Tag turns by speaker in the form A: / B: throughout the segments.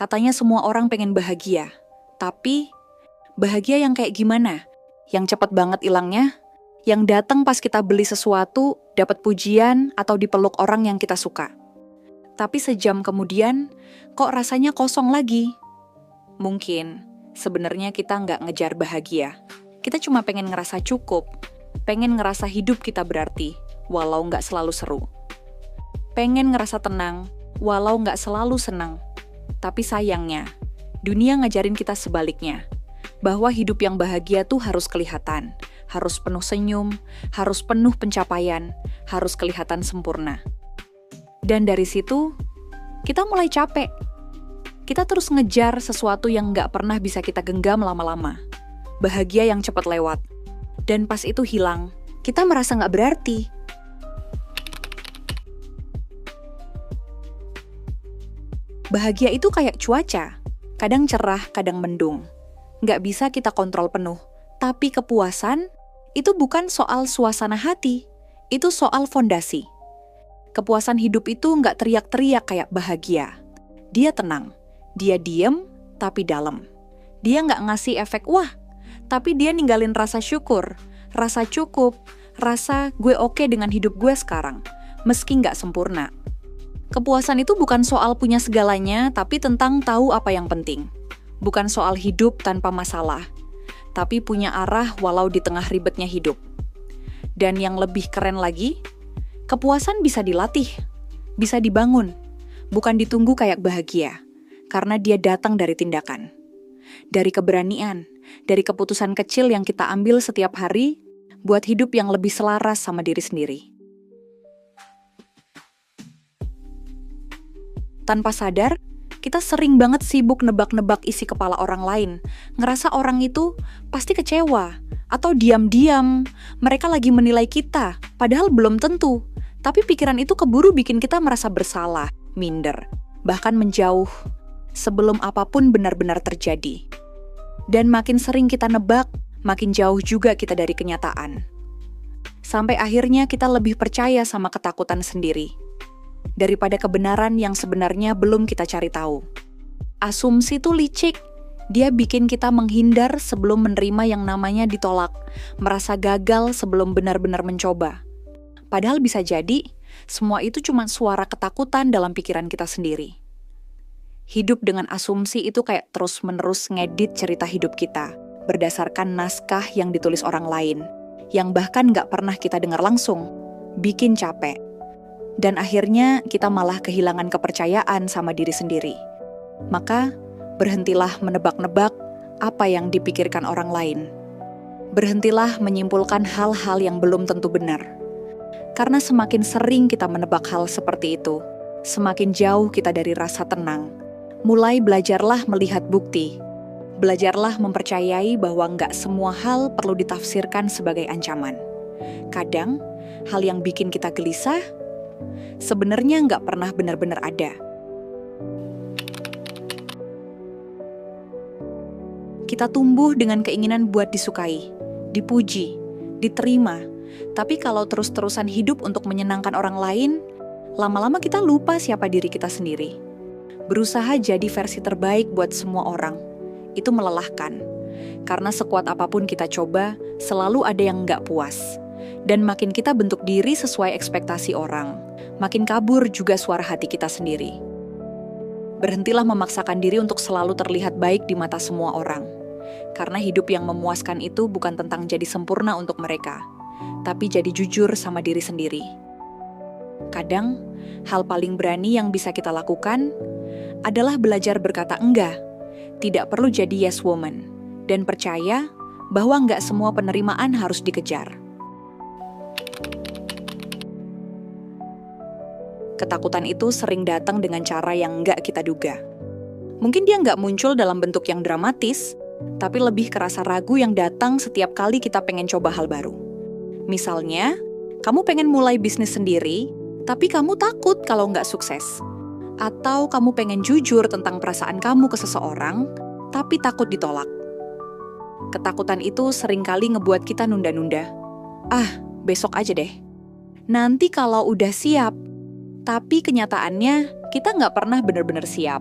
A: Katanya semua orang pengen bahagia. Tapi, bahagia yang kayak gimana? Yang cepet banget hilangnya? Yang datang pas kita beli sesuatu, dapat pujian, atau dipeluk orang yang kita suka? Tapi sejam kemudian, kok rasanya kosong lagi? Mungkin, sebenarnya kita nggak ngejar bahagia. Kita cuma pengen ngerasa cukup, pengen ngerasa hidup kita berarti, walau nggak selalu seru. Pengen ngerasa tenang, walau nggak selalu senang. Tapi sayangnya, dunia ngajarin kita sebaliknya, bahwa hidup yang bahagia tuh harus kelihatan, harus penuh senyum, harus penuh pencapaian, harus kelihatan sempurna. Dan dari situ, kita mulai capek. Kita terus ngejar sesuatu yang nggak pernah bisa kita genggam lama-lama. Bahagia yang cepat lewat. Dan pas itu hilang, kita merasa nggak berarti. Bahagia itu kayak cuaca, kadang cerah, kadang mendung. Nggak bisa kita kontrol penuh. Tapi kepuasan, itu bukan soal suasana hati, itu soal fondasi. Kepuasan hidup itu nggak teriak-teriak kayak bahagia. Dia tenang, dia diem, tapi dalam. Dia nggak ngasih efek wah, tapi dia ninggalin rasa syukur, rasa cukup, rasa gue oke dengan hidup gue sekarang, meski nggak sempurna. Kepuasan itu bukan soal punya segalanya, tapi tentang tahu apa yang penting. Bukan soal hidup tanpa masalah, tapi punya arah walau di tengah ribetnya hidup. Dan yang lebih keren lagi, kepuasan bisa dilatih, bisa dibangun, bukan ditunggu kayak bahagia, karena dia datang dari tindakan. Dari keberanian, dari keputusan kecil yang kita ambil setiap hari, buat hidup yang lebih selaras sama diri sendiri. Tanpa sadar, kita sering banget sibuk nebak-nebak isi kepala orang lain, ngerasa orang itu pasti kecewa, atau diam-diam, mereka lagi menilai kita, padahal belum tentu. Tapi pikiran itu keburu bikin kita merasa bersalah, minder, bahkan menjauh, sebelum apapun benar-benar terjadi. Dan makin sering kita nebak, makin jauh juga kita dari kenyataan. Sampai akhirnya kita lebih percaya sama ketakutan sendiri, daripada kebenaran yang sebenarnya belum kita cari tahu. Asumsi tuh licik, dia bikin kita menghindar sebelum menerima yang namanya ditolak, merasa gagal sebelum benar-benar mencoba. Padahal bisa jadi, semua itu cuma suara ketakutan dalam pikiran kita sendiri. Hidup dengan asumsi itu kayak terus-menerus ngedit cerita hidup kita, berdasarkan naskah yang ditulis orang lain, yang bahkan nggak pernah kita dengar langsung, bikin capek. Dan akhirnya kita malah kehilangan kepercayaan sama diri sendiri. Maka, berhentilah menebak-nebak apa yang dipikirkan orang lain. Berhentilah menyimpulkan hal-hal yang belum tentu benar. Karena semakin sering kita menebak hal seperti itu, semakin jauh kita dari rasa tenang. Mulai belajarlah melihat bukti. Belajarlah mempercayai bahwa nggak semua hal perlu ditafsirkan sebagai ancaman. Kadang, hal yang bikin kita gelisah, sebenarnya nggak pernah benar-benar ada. Kita tumbuh dengan keinginan buat disukai, dipuji, diterima. Tapi kalau terus-terusan hidup untuk menyenangkan orang lain, lama-lama kita lupa siapa diri kita sendiri. Berusaha jadi versi terbaik buat semua orang, itu melelahkan. Karena sekuat apapun kita coba, selalu ada yang nggak puas. Dan makin kita bentuk diri sesuai ekspektasi orang, makin kabur juga suara hati kita sendiri. Berhentilah memaksakan diri untuk selalu terlihat baik di mata semua orang. Karena hidup yang memuaskan itu bukan tentang jadi sempurna untuk mereka, tapi jadi jujur sama diri sendiri. Kadang, hal paling berani yang bisa kita lakukan adalah belajar berkata enggak. Tidak perlu jadi yes woman, dan percaya bahwa nggak semua penerimaan harus dikejar. Ketakutan itu sering datang dengan cara yang nggak kita duga. Mungkin dia nggak muncul dalam bentuk yang dramatis, tapi lebih kerasa ragu yang datang setiap kali kita pengen coba hal baru. Misalnya, kamu pengen mulai bisnis sendiri, tapi kamu takut kalau nggak sukses. Atau kamu pengen jujur tentang perasaan kamu ke seseorang, tapi takut ditolak. Ketakutan itu seringkali ngebuat kita nunda-nunda. Besok aja deh. Nanti kalau udah siap. Tapi kenyataannya, kita nggak pernah benar-benar siap.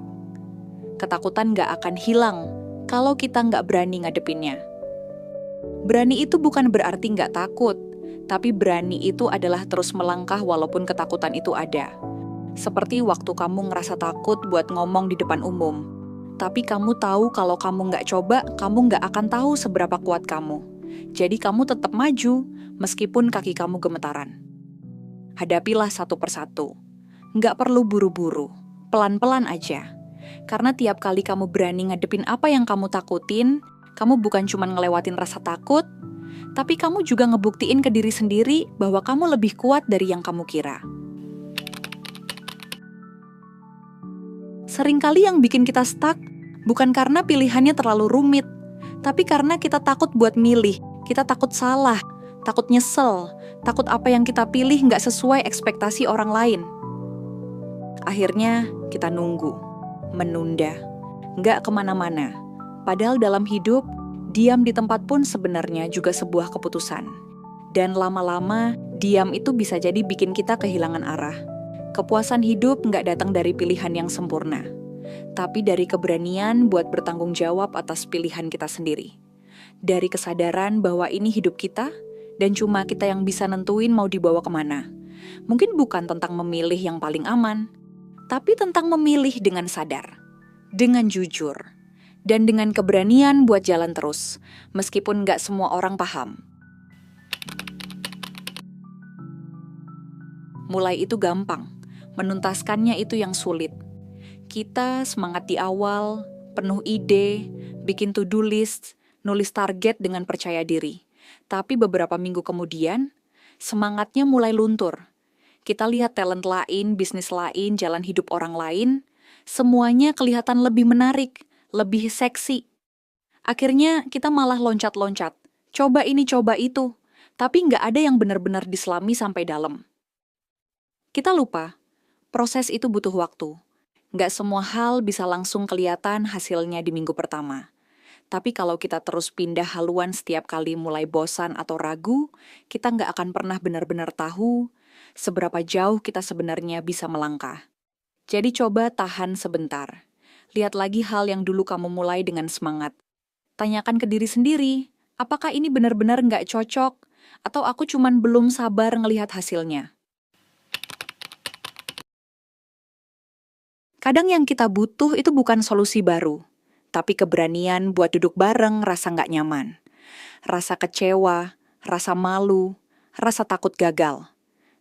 A: Ketakutan nggak akan hilang kalau kita nggak berani ngadepinnya. Berani itu bukan berarti nggak takut, tapi berani itu adalah terus melangkah walaupun ketakutan itu ada. Seperti waktu kamu ngerasa takut buat ngomong di depan umum, tapi kamu tahu kalau kamu nggak coba, kamu nggak akan tahu seberapa kuat kamu. Jadi kamu tetap maju, meskipun kaki kamu gemetaran. Hadapilah satu persatu. Nggak perlu buru-buru, pelan-pelan aja. Karena tiap kali kamu berani ngadepin apa yang kamu takutin, kamu bukan cuma ngelewatin rasa takut, tapi kamu juga ngebuktiin ke diri sendiri bahwa kamu lebih kuat dari yang kamu kira. Seringkali yang bikin kita stuck bukan karena pilihannya terlalu rumit, tapi karena kita takut buat milih, kita takut salah, takut nyesel, takut apa yang kita pilih nggak sesuai ekspektasi orang lain. Akhirnya kita nunggu, menunda, nggak kemana-mana. Padahal dalam hidup, diam di tempat pun sebenarnya juga sebuah keputusan. Dan lama-lama, diam itu bisa jadi bikin kita kehilangan arah. Kepuasan hidup nggak datang dari pilihan yang sempurna, tapi dari keberanian buat bertanggung jawab atas pilihan kita sendiri. Dari kesadaran bahwa ini hidup kita, dan cuma kita yang bisa nentuin mau dibawa kemana. Mungkin bukan tentang memilih yang paling aman, tapi tentang memilih dengan sadar, dengan jujur, dan dengan keberanian buat jalan terus, meskipun nggak semua orang paham. Mulai itu gampang, menuntaskannya itu yang sulit. Kita semangat di awal, penuh ide, bikin to-do list, nulis target dengan percaya diri. Tapi beberapa minggu kemudian, semangatnya mulai luntur. Kita lihat talent lain, bisnis lain, jalan hidup orang lain, semuanya kelihatan lebih menarik, lebih seksi. Akhirnya kita malah loncat-loncat, coba ini, coba itu, tapi nggak ada yang benar-benar diselami sampai dalam. Kita lupa, proses itu butuh waktu. Nggak semua hal bisa langsung kelihatan hasilnya di minggu pertama. Tapi kalau kita terus pindah haluan setiap kali mulai bosan atau ragu, kita nggak akan pernah benar-benar tahu seberapa jauh kita sebenarnya bisa melangkah. Jadi coba tahan sebentar. Lihat lagi hal yang dulu kamu mulai dengan semangat. Tanyakan ke diri sendiri, apakah ini benar-benar nggak cocok? Atau aku cuman belum sabar ngelihat hasilnya? Kadang yang kita butuh itu bukan solusi baru, tapi keberanian buat duduk bareng rasa nggak nyaman. Rasa kecewa, rasa malu, rasa takut gagal.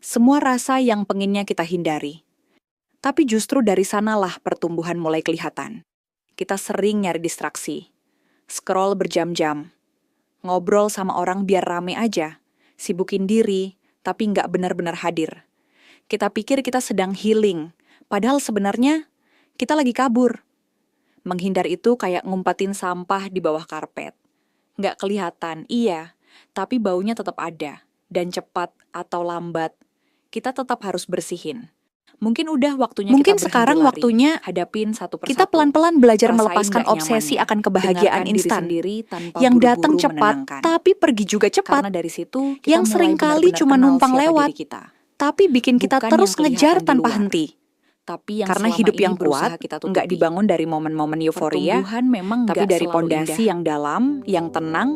A: Semua rasa yang pengennya kita hindari. Tapi justru dari sanalah pertumbuhan mulai kelihatan. Kita sering nyari distraksi. Scroll berjam-jam. Ngobrol sama orang biar rame aja. Sibukin diri, tapi nggak benar-benar hadir. Kita pikir kita sedang healing, padahal sebenarnya kita lagi kabur. Menghindar itu kayak ngumpetin sampah di bawah karpet. Nggak kelihatan, iya, tapi baunya tetap ada. Dan cepat atau lambat, kita tetap harus bersihin. Mungkin udah waktunya
B: Mungkin
A: kita
B: sekarang
A: berhenti lari,
B: waktunya
A: hadapin satu persatu.
B: kita pelan-pelan belajar
A: Rasain
B: melepaskan
A: nggak
B: obsesi
A: nyamannya.
B: akan kebahagiaan
A: Dengarkan diri
B: instan
A: sendiri tanpa
B: yang
A: buru-buru
B: datang cepat
A: menenangkan.
B: tapi pergi juga cepat,
A: Karena dari situ kita
B: yang
A: mulai
B: seringkali
A: benar-benar
B: cuma
A: kenal
B: numpang
A: siapa
B: lewat,
A: diri kita.
B: tapi bikin kita
A: Bukan
B: terus
A: yang kelihatan
B: ngejar
A: di
B: tanpa
A: luar.
B: henti.
A: Tapi yang
B: Karena
A: selama
B: hidup
A: ini
B: yang
A: berusaha
B: kuat
A: kita tutupi.
B: nggak dibangun dari momen-momen euforia,
A: Pertumbuhan memang
B: tapi
A: nggak
B: dari
A: selalu
B: pondasi
A: indah.
B: yang dalam, yang tenang,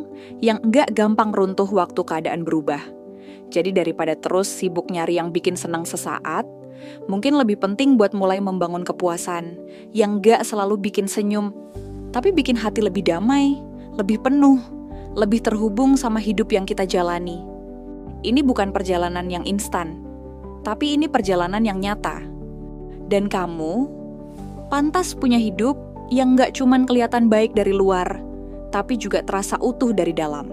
B: yang nggak gampang runtuh waktu keadaan berubah. Jadi daripada terus sibuk nyari yang bikin senang sesaat, mungkin lebih penting buat mulai membangun kepuasan yang nggak selalu bikin senyum, tapi bikin hati lebih damai, lebih penuh, lebih terhubung sama hidup yang kita jalani. Ini bukan perjalanan yang instan, tapi ini perjalanan yang nyata. Dan kamu pantas punya hidup yang nggak cuman kelihatan baik dari luar, tapi juga terasa utuh dari dalam.